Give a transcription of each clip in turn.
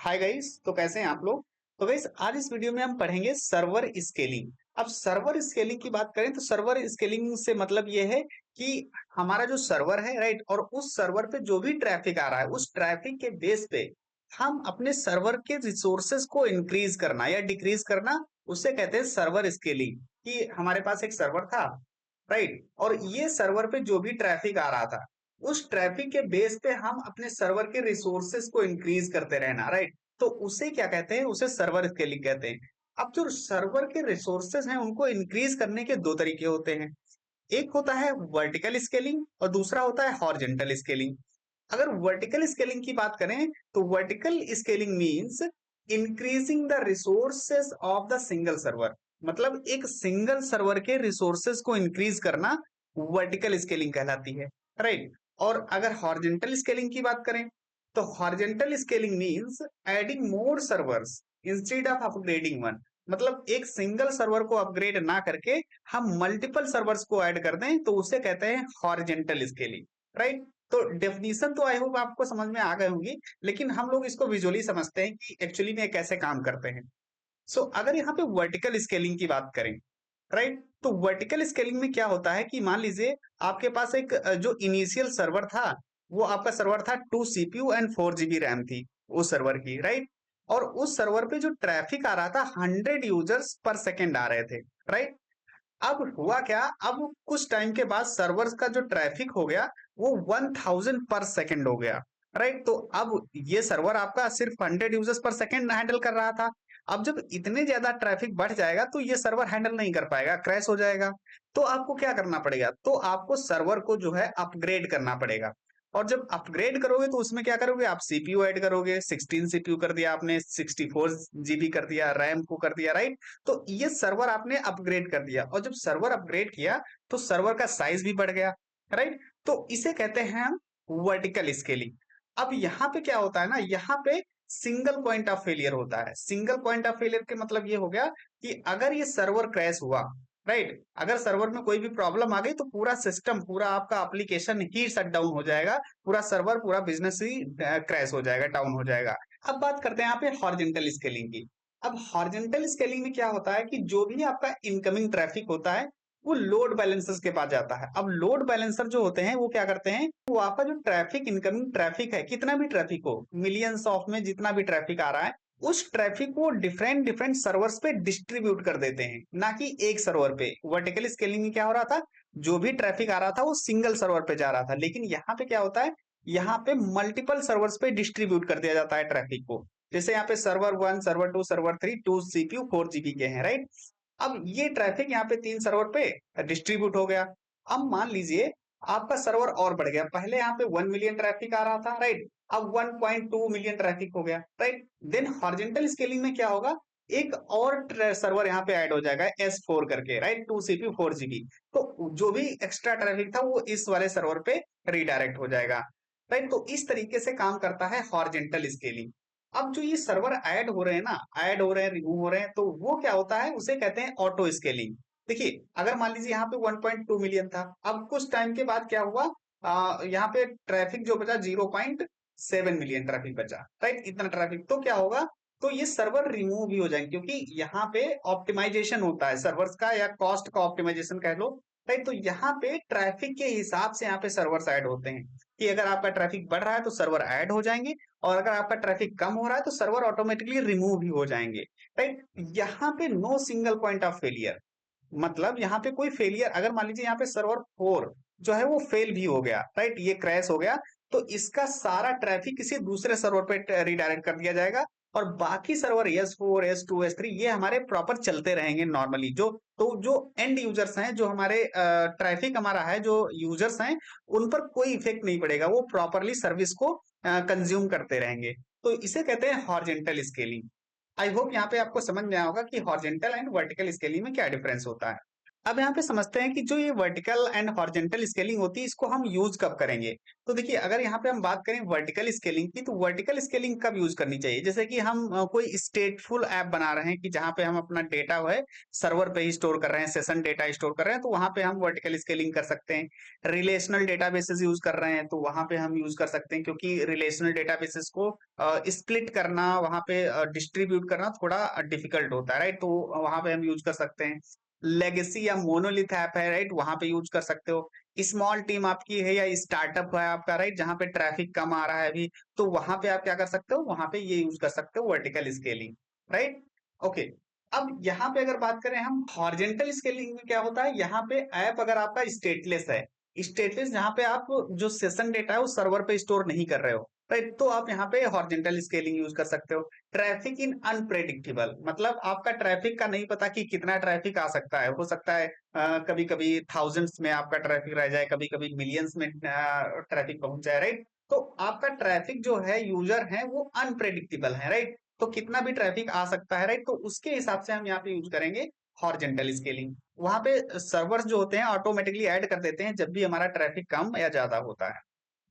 Hi guys, तो कैसे हैं आप लोग। तो गाइस, आज इस वीडियो में हम पढ़ेंगे सर्वर स्केलिंग। अब सर्वर स्केलिंग की बात करें तो सर्वर स्केलिंग से मतलब ये है कि हमारा जो सर्वर है, राइट, और उस सर्वर पे जो भी ट्रैफिक आ रहा है उस ट्रैफिक के बेस पे हम अपने सर्वर के रिसोर्सेज को इंक्रीज करना या डिक्रीज करना, उससे कहते हैं सर्वर स्केलिंग। कि हमारे पास एक सर्वर था, राइट, और ये सर्वर पे जो भी ट्रैफिक आ रहा था उस ट्रैफिक के बेस पे हम अपने सर्वर के रिसोर्सेज को इंक्रीज करते रहना, राइट। तो उसे क्या कहते हैं, उसे सर्वर स्केलिंग कहते हैं। अब जो सर्वर के रिसोर्सेज हैं उनको इंक्रीज करने के दो तरीके होते हैं। एक होता है वर्टिकल स्केलिंग और दूसरा होता है हॉरिजॉन्टल स्केलिंग। अगर वर्टिकल स्केलिंग की बात करें तो vertical scaling means increasing the resources of the single server. मतलब एक सिंगल सर्वर के रिसोर्सेज को इंक्रीज करना वर्टिकल स्केलिंग कहलाती है, राइट। और अगर हॉरिजॉन्टल स्केलिंग की बात करें तो horizontal scaling means adding more servers instead of upgrading one. मतलब एक सिंगल सर्वर को अपग्रेड ना करके हम मल्टीपल सर्वर्स को ऐड कर दें तो उसे कहते हैं हॉरिजॉन्टल स्केलिंग, राइट। तो डेफिनेशन तो आई होप आपको समझ में आ गई होंगी, लेकिन हम लोग इसको विजुअली समझते हैं कि एक्चुअली में कैसे काम करते हैं। सो अगर यहाँ पे वर्टिकल स्केलिंग की बात करें, राइट, तो वर्टिकल स्केलिंग में क्या होता है कि मान लीजिए आपके पास एक जो इनिशियल सर्वर था वो आपका सर्वर था 2 CPU एंड 4 GB रैम थी उस सर्वर की, राइट। और उस सर्वर पे जो ट्रैफिक आ रहा था 100 यूजर्स पर सेकेंड आ रहे थे, राइट। अब हुआ क्या, अब कुछ टाइम के बाद सर्वर का जो ट्रैफिक हो गया वो 1000 पर सेकेंड हो गया, राइट। तो अब ये सर्वर आपका सिर्फ 100 यूजर्स पर सेकेंड हैंडल कर रहा था। अब जब इतने ज्यादा ट्रैफिक बढ़ जाएगा तो ये सर्वर हैंडल नहीं कर पाएगा, क्रैश हो जाएगा। तो आपको क्या करना पड़ेगा, तो आपको सर्वर को जो है अपग्रेड करना पड़ेगा। और जब अपग्रेड करोगे तो उसमें क्या करोगे, आप सीपीयू ऐड करोगे। 16 CPU कर दिया आपने, 64 GB कर दिया, रैम को कर दिया, राइट। तो ये सर्वर आपने अपग्रेड कर दिया और जब सर्वर अपग्रेड किया तो सर्वर का साइज भी बढ़ गया, राइट। तो इसे कहते हैं हम वर्टिकल स्केलिंग। अब यहाँ पे क्या होता है ना, यहाँ पे सिंगल पॉइंट ऑफ फेलियर होता है। सिंगल पॉइंट ऑफ फेलियर के मतलब ये हो गया कि अगर ये सर्वर क्रैश हुआ, राइट, अगर सर्वर में कोई भी प्रॉब्लम आ गई तो पूरा सिस्टम, पूरा आपका एप्लीकेशन ही शट डाउन हो जाएगा, पूरा सर्वर, पूरा बिजनेस ही क्रैश हो जाएगा, डाउन हो जाएगा। अब बात करते हैं यहाँ पे हॉरिजॉन्टल स्केलिंग की। अब हॉरिजॉन्टल स्केलिंग में क्या होता है कि जो भी आपका इनकमिंग ट्रैफिक होता है वो लोड बैलेंसर्स के पास जाता है। अब लोड बैलेंसर जो होते हैं वो क्या करते हैं, वो आपका जो ट्रैफिक, इनकमिंग ट्रैफिक है, कितना भी ट्रैफिक हो, मिलियंस ऑफ में जितना भी ट्रैफिक आ रहा है उस ट्रैफिक को डिफरेंट डिफरेंट सर्वर्स पे डिस्ट्रीब्यूट कर देते हैं, ना कि एक सर्वर पे। वर्टिकल स्केलिंग में क्या हो रहा था, जो भी ट्रैफिक आ रहा था वो सिंगल सर्वर पे जा रहा था, लेकिन यहाँ पे क्या होता है, यहाँ पे मल्टीपल सर्वर्स पे डिस्ट्रीब्यूट कर दिया जाता है ट्रैफिक को। जैसे यहाँ पे server 1, server 2, server 3, 2 CPU 4 GB के हैं, राइट। अब ये ट्रैफिक यहाँ पे 3 सर्वर पे डिस्ट्रीब्यूट हो गया। अब मान लीजिए आपका सर्वर और बढ़ गया, पहले यहाँ पे 1 मिलियन ट्रैफिक आ रहा था, राइट। अब 1.2 मिलियन ट्रैफिक हो गया, राइट। देन हॉरिजॉन्टल स्केलिंग में क्या होगा, एक और सर्वर यहाँ पे ऐड हो जाएगा S4 करके, राइट, 2 CPU 4 GB। तो जो भी एक्स्ट्रा ट्रैफिक था वो इस वाले सर्वर पे रिडायरेक्ट हो जाएगा, राइट। तो इस तरीके से काम करता है हॉरिजॉन्टल स्केलिंग। अब जो ये सर्वर ऐड हो रहे हैं ना, ऐड हो रहे हैं, रिमूव हो रहे हैं, तो वो क्या होता है, उसे कहते हैं ऑटो स्केलिंग। देखिए, अगर मान लीजिए यहाँ पे 1.2 मिलियन था, अब कुछ टाइम के बाद क्या हुआ, यहाँ पे ट्रैफिक जो बचा 0.7 मिलियन ट्रैफिक बचा, राइट, इतना ट्रैफिक। तो क्या होगा, तो ये सर्वर रिमूव भी हो जाएंगे, क्योंकि यहाँ पे ऑप्टिमाइजेशन होता है सर्वर्स का, या कॉस्ट का ऑप्टिमाइजेशन कह लो, राइट। तो यहाँ पे ट्रैफिक के हिसाब से यहाँ पे सर्वर्स ऐड होते हैं, कि अगर आपका ट्रैफिक बढ़ रहा है तो सर्वर ऐड हो जाएंगे, और अगर आपका ट्रैफिक कम हो रहा है तो सर्वर ऑटोमेटिकली रिमूव भी हो जाएंगे, राइट। यहाँ पे no single point of failure. मतलब यहाँ पे कोई फेलियर, अगर मान लीजिए यहाँ पे सर्वर 4 जो है वो फेल भी हो गया, राइट, ये क्रैश हो गया, तो इसका सारा ट्रैफिक किसी दूसरे सर्वर पे रिडायरेक्ट कर दिया जाएगा, और बाकी सर्वर S4, S2, S3 ये हमारे प्रॉपर चलते रहेंगे नॉर्मली। जो तो जो एंड यूजर्स हैं, जो हमारे ट्रैफिक हमारा है, जो यूजर्स हैं, उन पर कोई इफेक्ट नहीं पड़ेगा, वो प्रॉपरली सर्विस को कंज्यूम करते रहेंगे। तो इसे कहते हैं हॉरिजॉन्टल स्केलिंग। आई होप यहाँ पे आपको समझ में आया होगा कि हॉरिजॉन्टल एंड वर्टिकल स्केलिंग में क्या डिफरेंस होता है। अब यहाँ पे समझते हैं कि जो ये वर्टिकल एंड हॉरिजॉन्टल स्केलिंग होती है इसको हम यूज कब करेंगे। तो देखिए अगर यहाँ पे हम बात करें वर्टिकल स्केलिंग की, तो वर्टिकल स्केलिंग कब यूज करनी चाहिए, जैसे कि हम कोई स्टेटफुल ऐप बना रहे हैं कि जहाँ पे हम अपना डेटा है सर्वर पे ही स्टोर कर रहे हैं, सेशन डेटा स्टोर कर रहे हैं, तो वहां पे हम वर्टिकल स्केलिंग कर सकते हैं। रिलेशनल डेटाबेसेस यूज कर रहे हैं तो वहां पे हम यूज कर सकते हैं, क्योंकि रिलेशनल डेटाबेसेस को स्प्लिट करना, वहां पे डिस्ट्रीब्यूट करना थोड़ा डिफिकल्ट होता है, राइट, तो वहां पे हम यूज कर सकते हैं। लेगेसी या मोनोलिथ ऐप है, राइट, वहां पे यूज कर सकते हो। स्मॉल टीम आपकी है या स्टार्टअप है आपका, राइट, जहां पे ट्रैफिक कम आ रहा है अभी, तो वहां पे आप क्या कर सकते हो, वहां पे ये यूज कर सकते हो वर्टिकल स्केलिंग, राइट। ओके। अब यहाँ पे अगर बात करें हम हॉरिजेंटल स्केलिंग में क्या होता है, यहाँ पे ऐप अगर आपका स्टेटलेस है, स्टेटलेस जहां पे आप जो सेशन डेटा है वो सर्वर पे स्टोर नहीं कर रहे हो, राइट, तो आप यहाँ पे हॉरिजेंटल स्केलिंग यूज कर सकते हो। ट्रैफिक इन अनप्रेडिक्टेबल, मतलब आपका ट्रैफिक का नहीं पता कि कितना ट्रैफिक आ सकता है, हो सकता है कभी कभी थाउजेंड्स में आपका ट्रैफिक रह जाए, कभी कभी मिलियंस में ट्रैफिक पहुंच जाए, राइट। तो आपका ट्रैफिक जो है, यूजर है, वो अनप्रेडिक्टेबल है, राइट, तो कितना भी ट्रैफिक आ सकता है, राइट, तो उसके हिसाब से हम यहाँ पे यूज करेंगे हॉरिजेंटल स्केलिंग। वहां पे सर्वर्स जो होते हैं ऑटोमेटिकली ऐड कर देते हैं जब भी हमारा ट्रैफिक कम या ज्यादा होता है।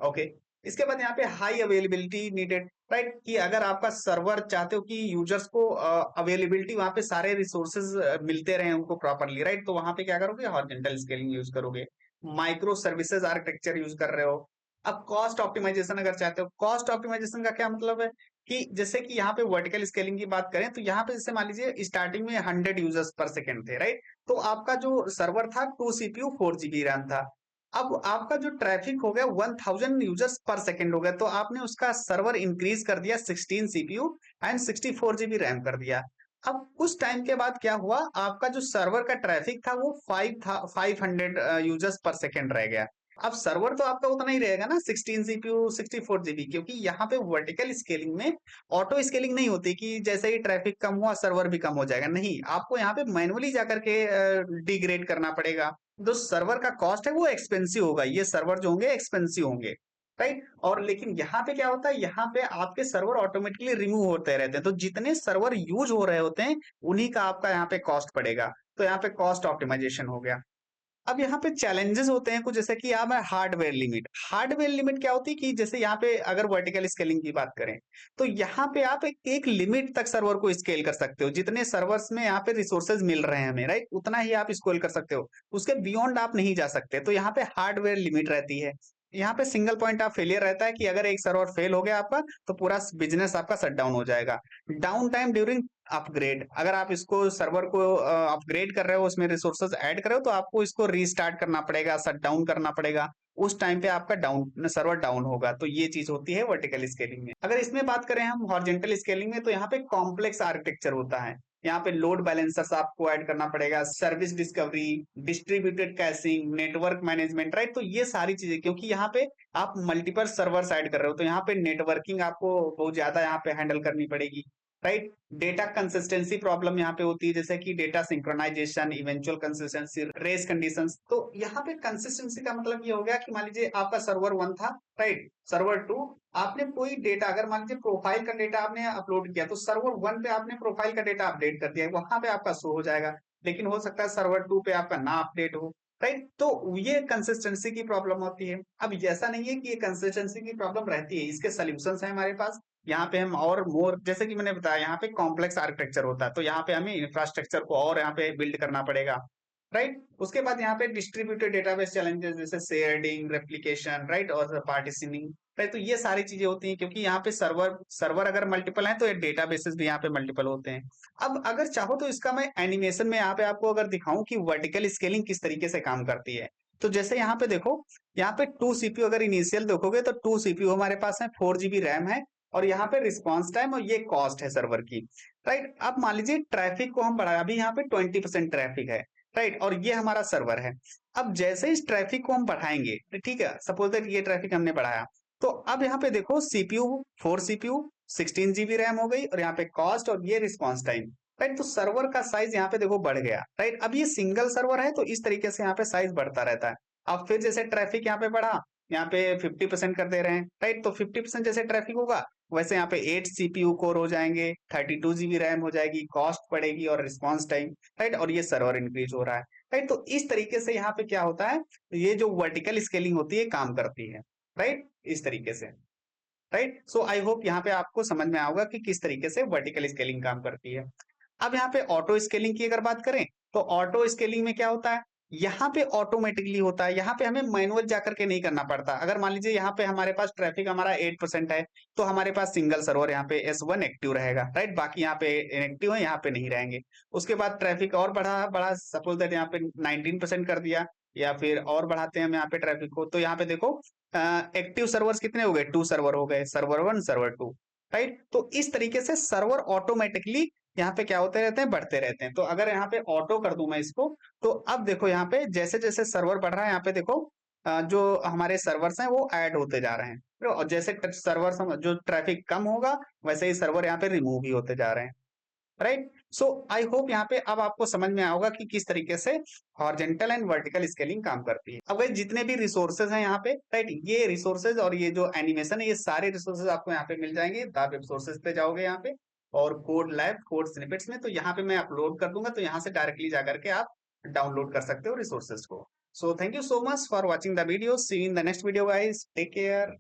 ओके। इसके बाद यहाँ पे हाई अवेलेबिलिटी नीडेड, राइट, कि अगर आपका सर्वर चाहते हो कि यूजर्स को अवेलेबिलिटी वहां पे सारे रिसोर्सेज मिलते रहे उनको प्रॉपरली, राइट, तो वहां पे क्या करोगे, हॉरिजॉन्टल स्केलिंग यूज करोगे। माइक्रो सर्विसेज आर्किटेक्चर यूज कर रहे हो। अब कॉस्ट ऑप्टिमाइजेशन अगर चाहते हो, कॉस्ट ऑप्टिमाइजेशन का क्या मतलब है कि जैसे कि यहाँ पे वर्टिकल स्केलिंग की बात करें तो यहाँ पे जैसे मान लीजिए स्टार्टिंग में 100 यूजर्स पर सेकेंड थे, राइट, तो आपका जो सर्वर था 2 CPU 4 GB रैम था। अब आपका जो ट्रैफिक हो गया 1000 यूजर्स पर सेकेंड हो गया, तो आपने उसका सर्वर इंक्रीज कर दिया 16 CPU एंड 64 GB रैम कर दिया। अब कुछ टाइम के बाद क्या हुआ, आपका जो सर्वर का ट्रैफिक था वो 500 यूजर्स पर सेकेंड रह गया। अब सर्वर तो आपका उतना ही रहेगा ना, 16 CPU 64 GB, क्योंकि यहाँ पे वर्टिकल स्केलिंग में ऑटो स्केलिंग नहीं होती कि जैसे ही ट्रैफिक कम हुआ सर्वर भी कम हो जाएगा, नहीं, आपको यहाँ पे मैनुअली जाकर के डिग्रेड करना पड़ेगा। जो सर्वर का कॉस्ट है वो एक्सपेंसिव होगा, ये सर्वर जो होंगे एक्सपेंसिव होंगे, राइट। और लेकिन यहाँ पे क्या होता है, यहाँ पे आपके सर्वर ऑटोमेटिकली रिमूव होते रहते हैं, तो जितने सर्वर यूज हो रहे होते हैं उन्हीं का आपका यहाँ पे कॉस्ट पड़ेगा। तो यहाँ पे कॉस्ट ऑप्टिमाइजेशन हो गया। अब यहाँ पे चैलेंजेस होते हैं कुछ, जैसे कि यहाँ है हार्डवेयर लिमिट। हार्डवेयर लिमिट क्या होती है कि जैसे यहाँ पे अगर वर्टिकल स्केलिंग की बात करें तो यहाँ पे आप एक लिमिट तक सर्वर को स्केल कर सकते हो, जितने सर्वर्स में यहाँ पे रिसोर्सेज मिल रहे हैं हमें, राइट, उतना ही आप स्केल कर सकते हो, उसके बियॉन्ड आप नहीं जा सकते, तो यहाँ पे हार्डवेयर लिमिट रहती है। यहाँ पे सिंगल पॉइंट ऑफ फेलियर रहता है कि अगर एक सर्वर फेल हो गया आपका तो पूरा बिजनेस आपका शट डाउन हो जाएगा। डाउन टाइम ड्यूरिंग अपग्रेड, अगर आप इसको सर्वर को अपग्रेड कर रहे हो, उसमें रिसोर्सेज ऐड कर रहे हो, तो आपको इसको रीस्टार्ट करना पड़ेगा, शट डाउन करना पड़ेगा, उस टाइम पे आपका डाउन सर्वर डाउन होगा, तो ये चीज होती है वर्टिकल स्केलिंग में। अगर इसमें बात करें हम हॉरिजॉन्टल स्केलिंग में, तो यहाँ पे कॉम्प्लेक्स आर्किटेक्चर होता है। यहाँ पे लोड बैलेंसर्स आपको ऐड करना पड़ेगा, service discovery, distributed caching, network management, right, तो ये सारी चीजें, क्योंकि यहाँ पे आप मल्टीपल सर्वर्स ऐड कर रहे हो, तो यहाँ पे नेटवर्किंग आपको बहुत ज्यादा यहाँ पे हैंडल करनी पड़ेगी, राइट। डेटा कंसिस्टेंसी प्रॉब्लम यहाँ पे होती है, जैसे कि data synchronisation, eventual consistency, race conditions. तो यहाँ पे कंसिस्टेंसी का मतलब ये हो गया कि मान लीजिए आपका सर्वर 1 था, राइट, सर्वर 2, आपने कोई डेटा, अगर मान लीजिए प्रोफाइल का डेटा आपने अपलोड किया, तो सर्वर 1 पे आपने प्रोफाइल का डेटा अपडेट कर दिया, वहां पे आपका शो हो जाएगा, लेकिन हो सकता है सर्वर 2 पे आपका ना अपडेट हो, राइट, तो ये कंसिस्टेंसी की प्रॉब्लम होती है। अब ऐसा नहीं है कि ये कंसिस्टेंसी की प्रॉब्लम रहती है, इसके सोल्यूशंस है हमारे पास। यहाँ पे हम और मोर, जैसे कि मैंने बताया, यहाँ पे कॉम्प्लेक्स आर्किटेक्चर होता है, तो यहाँ पे हमें इंफ्रास्ट्रक्चर को और यहाँ पे बिल्ड करना पड़ेगा, राइट। उसके बाद यहाँ पे डिस्ट्रीब्यूटेड डेटाबेस चैलेंजेस, जैसे शेयरिंग, रेप्लिकेशन, राइट, और पार्टीशनिंग, राइट, तो ये सारी चीजें होती हैं, क्योंकि यहाँ पे सर्वर सर्वर अगर मल्टीपल है तो ये डेटाबेसेस भी यहाँ पे मल्टीपल होते हैं। अब अगर चाहो तो इसका मैं एनिमेशन में यहाँ पे आपको अगर दिखाऊं कि वर्टिकल स्केलिंग किस तरीके से काम करती है, तो जैसे यहाँ पे देखो, यहाँ पे 2 CPU अगर इनिशियल देखोगे तो 2 CPU हमारे पास है, 4 GB रैम है, और यहाँ पे रिस्पॉन्स टाइम और ये कॉस्ट है सर्वर की, राइट। अब मान लीजिए ट्रैफिक को हम बढ़ाया, अभी यहाँ पे 20% ट्रैफिक है, राइट, और ये हमारा सर्वर है। अब जैसे इस ट्रैफिक को हम बढ़ाएंगे, ठीक है, सपोज दैट ये ट्रैफिक हमने बढ़ाया, तो अब यहाँ पे देखो CPU 4 CPU 16 GB रैम हो गई, और यहाँ पे कॉस्ट और ये रिस्पॉन्स टाइम, राइट, तो सर्वर का साइज यहाँ पे देखो बढ़ गया, राइट। अब ये सिंगल सर्वर है तो इस तरीके से यहाँ पे साइज बढ़ता रहता है। अब फिर जैसे ट्रैफिक यहाँ पे बढ़ा, यहाँ पे 50% कर दे रहे हैं, राइट, तो 50% जैसे ट्रैफिक होगा वैसे यहाँ पे 8 सीपीयू कोर हो जाएंगे, 32 जीबी रैम हो जाएगी, कॉस्ट बढ़ेगी और रिस्पॉन्स टाइम, राइट, और ये सर्वर इंक्रीज हो रहा है, राइट। तो इस तरीके से यहाँ पे क्या होता है, ये जो वर्टिकल स्केलिंग होती है काम करती है, राइट, इस तरीके से, राइट। सो आई होप यहाँ पे आपको समझ में आएगा कि किस तरीके से वर्टिकल स्केलिंग काम करती है। अब यहाँ पे ऑटो स्केलिंग की अगर बात करें तो ऑटो स्केलिंग में क्या होता है, यहाँ पे ऑटोमेटिकली होता है, यहाँ पे हमें मैनुअल जाकर के नहीं करना पड़ता। अगर मान लीजिए यहाँ पे हमारे पास ट्रैफिक हमारा 8% है, तो हमारे पास सिंगल सर्वर यहाँ पे S1 एक्टिव रहेगा, राइट, बाकी यहाँ पे इनएक्टिव है, यहाँ पे नहीं रहेंगे। उसके बाद ट्रैफिक और बढ़ा बढ़ा, सपोज दैट यहाँ पे 19% कर दिया, या फिर और बढ़ाते हैं हम यहाँ पे ट्रैफिक को, तो यहाँ पे देखो एक्टिव सर्वर्स कितने हो गए, 2 सर्वर हो गए, सर्वर 1 सर्वर 2, राइट। तो इस तरीके से सर्वर ऑटोमेटिकली यहाँ पे क्या होते रहते हैं, बढ़ते रहते हैं। तो अगर यहाँ पे ऑटो कर दूं मैं इसको, तो अब देखो यहाँ पे जैसे जैसे सर्वर बढ़ रहा है, यहाँ पे देखो जो हमारे सर्वर्स हैं वो ऐड होते जा रहे हैं, और जैसे सर्वर जो ट्रैफिक कम होगा, वैसे ही सर्वर यहाँ पे रिमूव भी होते जा रहे हैं, राइट। सो आई होप यहाँ पे अब आपको समझ में आएगा कि किस तरीके से हॉरिजॉन्टल एंड वर्टिकल स्केलिंग काम करती है। अब गाइस जितने भी रिसोर्सेज हैं यहाँ पे, राइट, ये रिसोर्सेज और ये जो एनिमेशन है, ये सारे रिसोर्सेज आपको यहाँ पे मिल जाएंगे। तो आप रिसोर्सेज पे जाओगे यहाँ पे, और कोड लैब कोड स्निपेट्स में, तो यहाँ पे मैं अपलोड कर दूंगा, तो यहाँ से डायरेक्टली जाकर के आप डाउनलोड कर सकते हो रिसोर्सेज को। So thank you so much for watching the video, see you in the next video guys, take care.